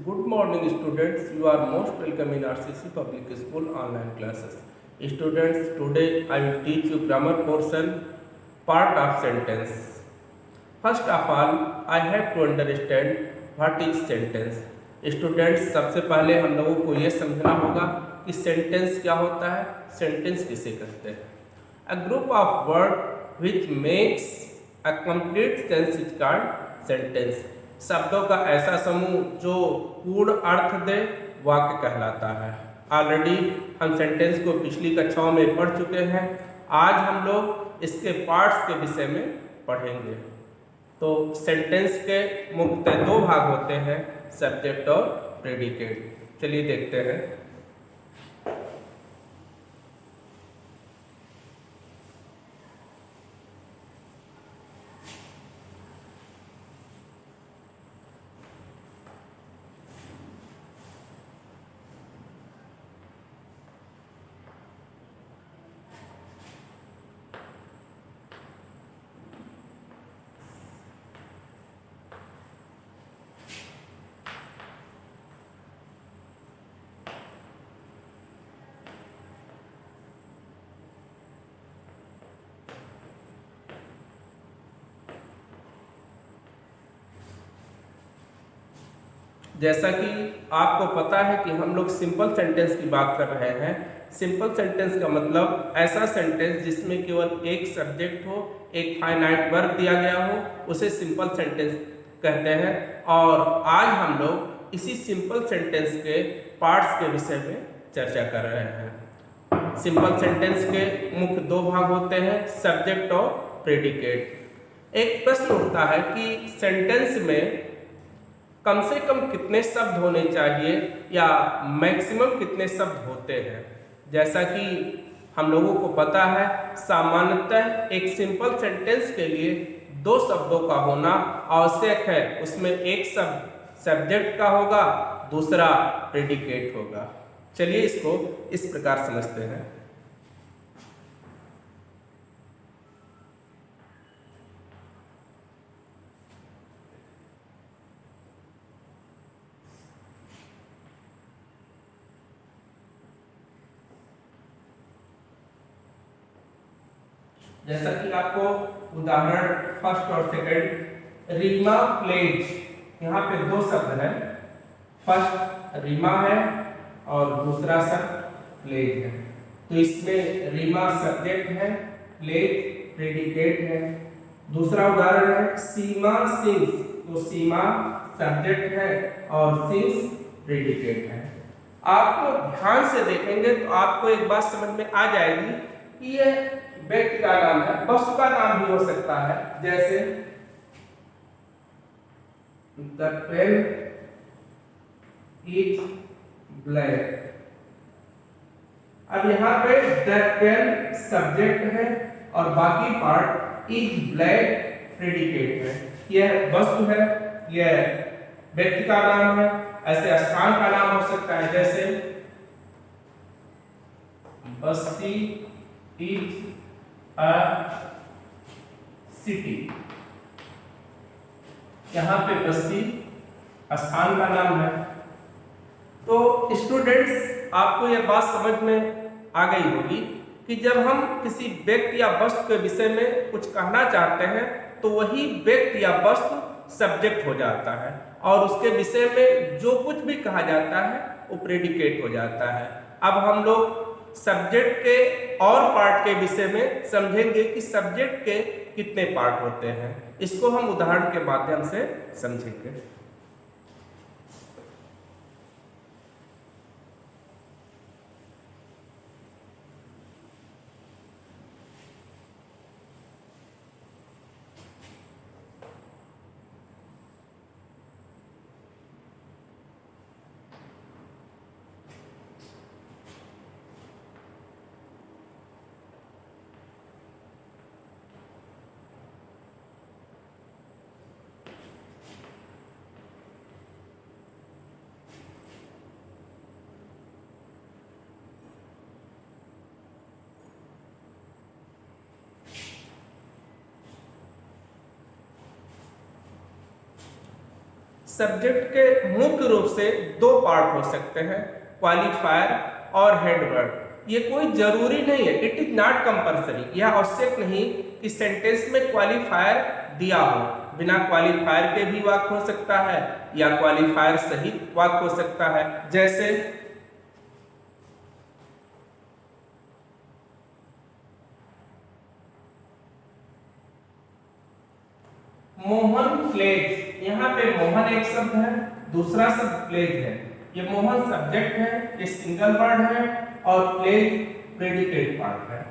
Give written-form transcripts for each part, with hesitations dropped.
Good morning students, you are most welcome in RCC Public School online classes. Students, today I will teach you grammar portion, part of sentence. First of all, I have to understand what is sentence. Students, सबसे पहले हम लोगों को ये समझना होगा कि sentence क्या होता है, सेंटेंस किसे कहते हैं. A group of words which makes a complete sense is called sentence. शब्दों का ऐसा समूह जो पूर्ण अर्थ दे वाक्य कहलाता है. ऑलरेडी हम सेंटेंस को पिछली कक्षाओं में पढ़ चुके हैं. आज हम लोग इसके पार्ट्स के विषय में पढ़ेंगे. तो सेंटेंस के मुख्यतः दो भाग होते हैं, सब्जेक्ट और प्रेडिकेट. चलिए देखते हैं. जैसा कि आपको पता है कि हम लोग सिंपल सेंटेंस की बात कर रहे हैं. सिंपल सेंटेंस का मतलब ऐसा सेंटेंस जिसमें केवल एक सब्जेक्ट हो, एक फाइनाइट वर्ब दिया गया हो, उसे सिंपल सेंटेंस कहते हैं. और आज हम लोग इसी सिंपल सेंटेंस के पार्ट्स के विषय में चर्चा कर रहे हैं. सिंपल सेंटेंस के मुख्य दो भाग होते हैं, सब्जेक्ट और प्रेडिकेट. एक प्रश्न उठता है कि सेंटेंस में कम से कम कितने शब्द होने चाहिए या मैक्सिमम कितने शब्द होते हैं. जैसा कि हम लोगों को पता है, सामान्यतः एक सिंपल सेंटेंस के लिए दो शब्दों का होना आवश्यक है. उसमें एक शब्द सब्जेक्ट का होगा, दूसरा प्रेडिकेट होगा. चलिए इसको इस प्रकार समझते हैं. जैसा कि आपको उदाहरण फर्स्ट और सेकंड, रीमा प्लेज, यहाँ पे दो शब्द हैं. फर्स्ट रीमा है और दूसरा शब्द प्लेज है. तो इसमें रीमा सब्जेक्ट है, प्लेज प्रेडिकेट है. दूसरा उदाहरण है सीमा सिंस, तो सीमा सब्जेक्ट है और सिंस प्रेडिकेट है. आपको ध्यान से देखेंगे तो आपको एक बात समझ में आ जाएगी कि ये व्यक्ति का नाम है, वस्तु का नाम भी हो सकता है. जैसे द पेन इज ब्लैक. अब यहाँ पे द पेन सब्जेक्ट है और बाकी पार्ट इज ब्लैक प्रेडिकेट है. यह वस्तु है, यह व्यक्ति का नाम है. ऐसे स्थान का नाम हो सकता है, जैसे बस्ती इज अ सिटी. यहाँ पे बस्ती स्थान का नाम है. तो स्टूडेंट्स, आपको यह बात समझ में आ गई होगी कि जब हम किसी व्यक्ति या वस्तु के विषय में कुछ कहना चाहते हैं तो वही व्यक्ति या वस्तु सब्जेक्ट हो जाता है और उसके विषय में जो कुछ भी कहा जाता है वो प्रेडिकेट हो जाता है. अब हम लोग सब्जेक्ट के और पार्ट के विषय में समझेंगे कि सब्जेक्ट के कितने पार्ट होते हैं. इसको हम उदाहरण के माध्यम से समझेंगे. सब्जेक्ट के मुख्य रूप से दो पार्ट हो सकते हैं, क्वालिफायर और हेडवर्ड। ये कोई जरूरी नहीं है, इट इज नॉट कंपल्सरी, यह आवश्यक नहीं कि सेंटेंस में क्वालिफायर दिया हो। बिना क्वालिफायर के भी वाक्य हो सकता है या क्वालिफायर सहित वाक्य हो सकता है। जैसे मोहन प्लेज, यहाँ पे मोहन एक शब्द है, दूसरा शब्द प्लेज है। ये मोहन सब्जेक्ट है, ये सिंगल वर्ड है और प्लेज प्रेडिकेट पार्ट है।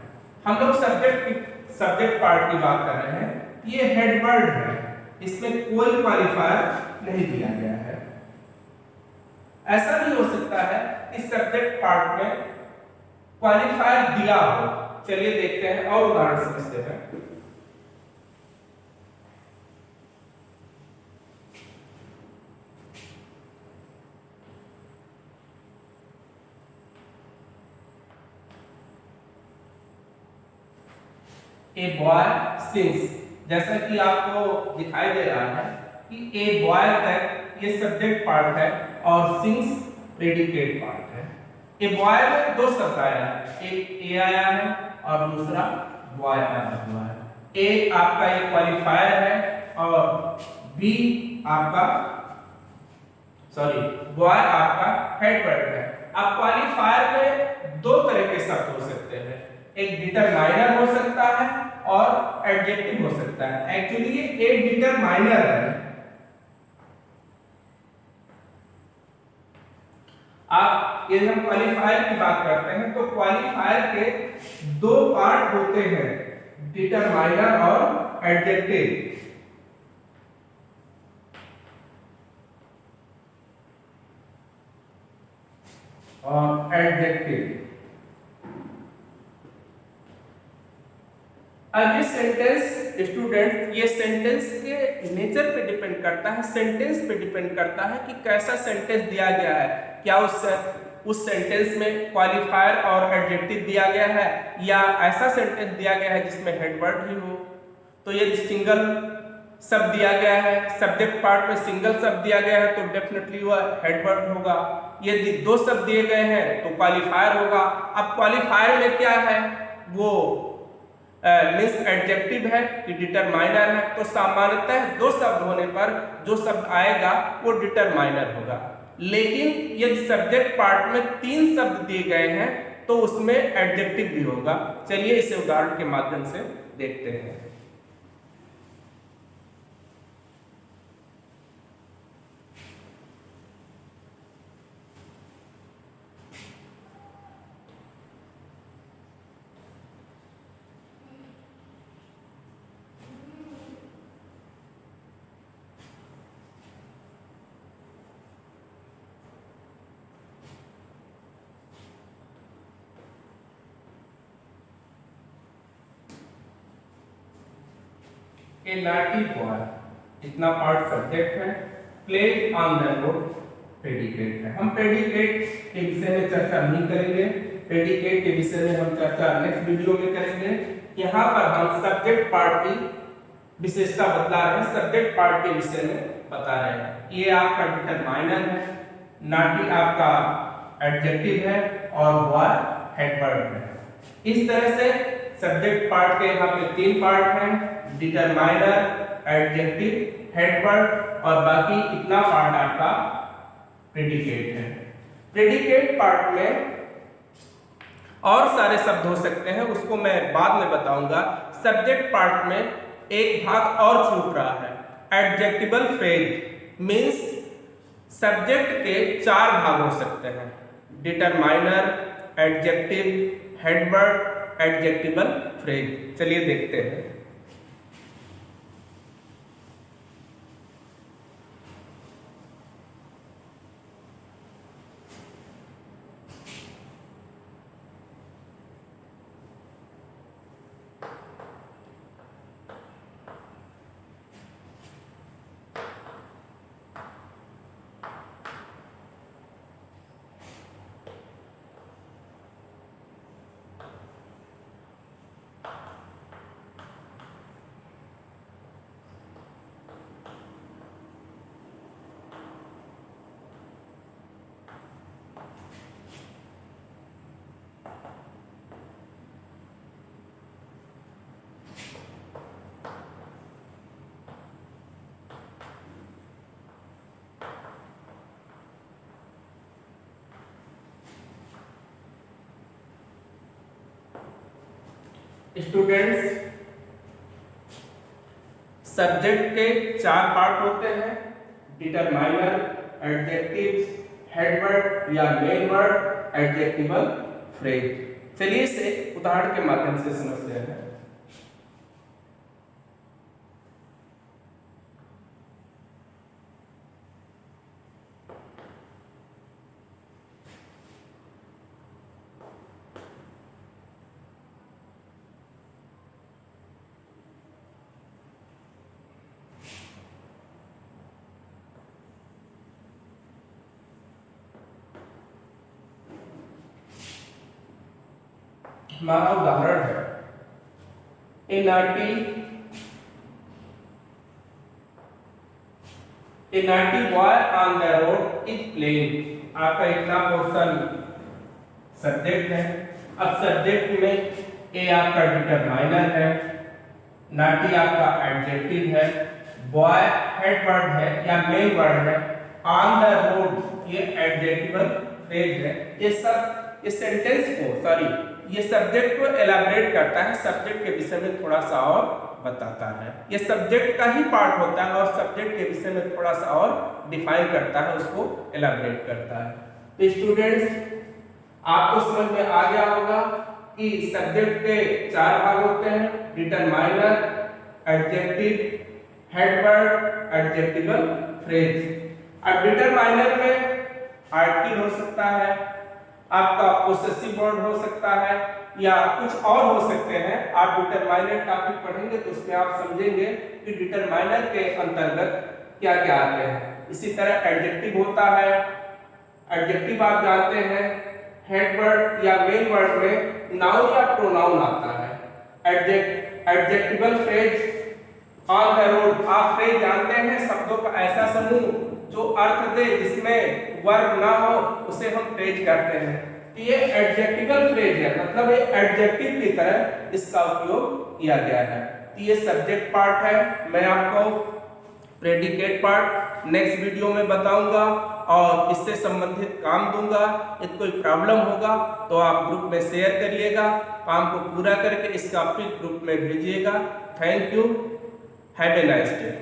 हम लोग सब्जेक्ट पार्ट की बात कर रहे हैं। ये हेड वर्ड है, इसमें कोई क्वालिफायर नहीं दिया गया है। ऐसा भी हो सकता है कि सब्जेक्ट पार्ट में क्वालिफायर दिया हो। चलिए देखते हैं और उदाहरण समझते हैं। ए बॉय सिंग्स, जैसा कि आपको दिखाई दे रहा है कि ए बॉय तक ये सब्जेक्ट पार्ट है और सिंग्स प्रेडिकेट पार्ट है। ए बॉय में दो शब्द आया है, एक ए आया है और दूसरा बॉय आया हुआ है। ए आपका एक क्वालिफायर है और बी आपका बॉय आपका हेड वर्ड है। अब क्वालिफायर में दो तरह के शब्द हो सकते हैं, एक डिटरमाइनर हो सकता है और एडजेक्टिव हो सकता है। एक्चुअली ये एक डिटरमाइनर है। आप यदि हम क्वालिफायर की बात करते हैं तो क्वालिफायर के दो पार्ट होते हैं, डिटरमाइनर और एडजेक्टिव। अब ये सेंटेंस स्टूडेंट, ये सेंटेंस के नेचर पे डिपेंड करता है, सेंटेंस पे डिपेंड करता है कि कैसा सेंटेंस दिया गया है। क्या उस सेंटेंस में क्वालिफायर और एडजेक्टिव दिया गया है या ऐसा सेंटेंस दिया गया है जिसमें हेडवर्ड ही हो। तो यदि सिंगल शब्द दिया गया है, सब्जेक्ट पार्ट में सिंगल शब्द दिया गया है तो डेफिनेटली वह हेडवर्ड होगा। यदि दो शब्द दिए गए हैं तो क्वालिफायर होगा। अब क्वालिफायर में क्या है, वो मीन्स एडजेक्टिव है कि डिटरमाइनर है। तो सामान्यतः दो शब्द होने पर जो शब्द आएगा वो डिटरमाइनर होगा। लेकिन यदि सब्जेक्ट पार्ट में तीन शब्द दिए गए हैं तो उसमें एडजेक्टिव भी होगा। चलिए इसे उदाहरण के माध्यम से देखते हैं। ए नाटी बॉय, इतना पार्ट सब्जेक्ट है, played on the road predicate है। हम प्रेडिकेट के विषय में चर्चा नहीं करेंगे, प्रेडिकेट के विषय में हम चर्चा नेक्स्ट वीडियो में करेंगे। यहाँ पर हम सब्जेक्ट पार्ट की विशेषता बतला रहे हैं, सब्जेक्ट पार्ट के विषय में बता रहे हैं। ये आपका डिटरमाइनर है, नाटी आपका एडजेक्टिव है और बॉय हेडवर्ड है। इस तरह से सब्जेक्ट पार्ट के यहाँ पे तीन पार्ट हैं, डिटरमाइनर, एडजेक्टिव, हेडवर्ड और बाकी इतना पार्ट आपका प्रेडिकेट है। प्रेडिकेट पार्ट में और सारे शब्द हो सकते हैं, उसको मैं बाद में बताऊंगा। सब्जेक्ट पार्ट में एक भाग और छूट रहा है, एडजेक्टिबल फ्रेज मींस सब्जेक्ट के चार भाग हो सकते हैं, डिटरमाइनर, एडजेक्टिव, हेडवर्ड, एडजेक्टिबल फ्रेज। चलिए देखते हैं। स्टूडेंट्स, सब्जेक्ट के 4 पार्ट होते हैं, डिटरमाइनर, एडजेक्टिव, हेडवर्ड या मेन वर्ड, एडजेक्टिवल फ्रेज। चलिए इसे उदाहरण के माध्यम से समझते हैं। हमारा उदाहरण है, ए naughty boy on the road is playing। आपका इतना पोर्शन सब्जेक्ट है। अब सब्जेक्ट में ए आपका डिटरमाइनर है, naughty आपका एडजेक्टिव है, बॉय हेड वर्ड है या मेन वर्ड है, ऑन द रोड ये एडजेक्टिवल फ्रेज है। ये सेंटेंस को ये सब्जेक्ट को एलाबरेट करता है, सब्जेक्ट के विषय में थोड़ा सा और बताता है। ये सब्जेक्ट का ही पार्ट होता है और सब्जेक्ट के विषय में थोड़ा सा और डिफाइन करता है, उसको एलाबरेट करता है। तो स्टूडेंट्स, आपको समझ में आ गया होगा कि सब्जेक्ट के 4 भाग होते हैं, determiner, adjective, headword, adjectival phrase. अब डिटरमाइनर में आर्टिकल हो सकता है, आपका पोसेसिव वर्ड हो सकता है या कुछ और हो सकते हैं। आप डिटरमाइनर टॉपिक पढ़ेंगे तो उसमें आप समझेंगे कि डिटरमाइनर के अंतर्गत क्या क्या आते हैं। इसी तरह एडजेक्टिव होता है, एडजेक्टिव आप जानते हैं, हेडवर्ड या मेन वर्ड में नाउन या प्रोनाउन आता है। Adjectival phrase, on the road, आप फ्रेज जानते हैं, शब्दों का ऐसा समूह जो अर्थ दे जिसमें वर्ब ना हो उसे हम फ्रेज कहते हैं। तो ये एडजेक्टिवल फ्रेज है, मतलब ये एडजेक्टिव की तरह इसका उपयोग किया गया है। तो ये सब्जेक्ट पार्ट है। मैं आपको प्रेडिकेट पार्ट नेक्स्ट वीडियो में बताऊंगा और इससे संबंधित काम दूंगा। यदि कोई प्रॉब्लम होगा तो आप ग्रुप में शेयर करिएगा, काम को पूरा करके इसका फिर ग्रुप में भेजिएगा। Thank you, have a nice day.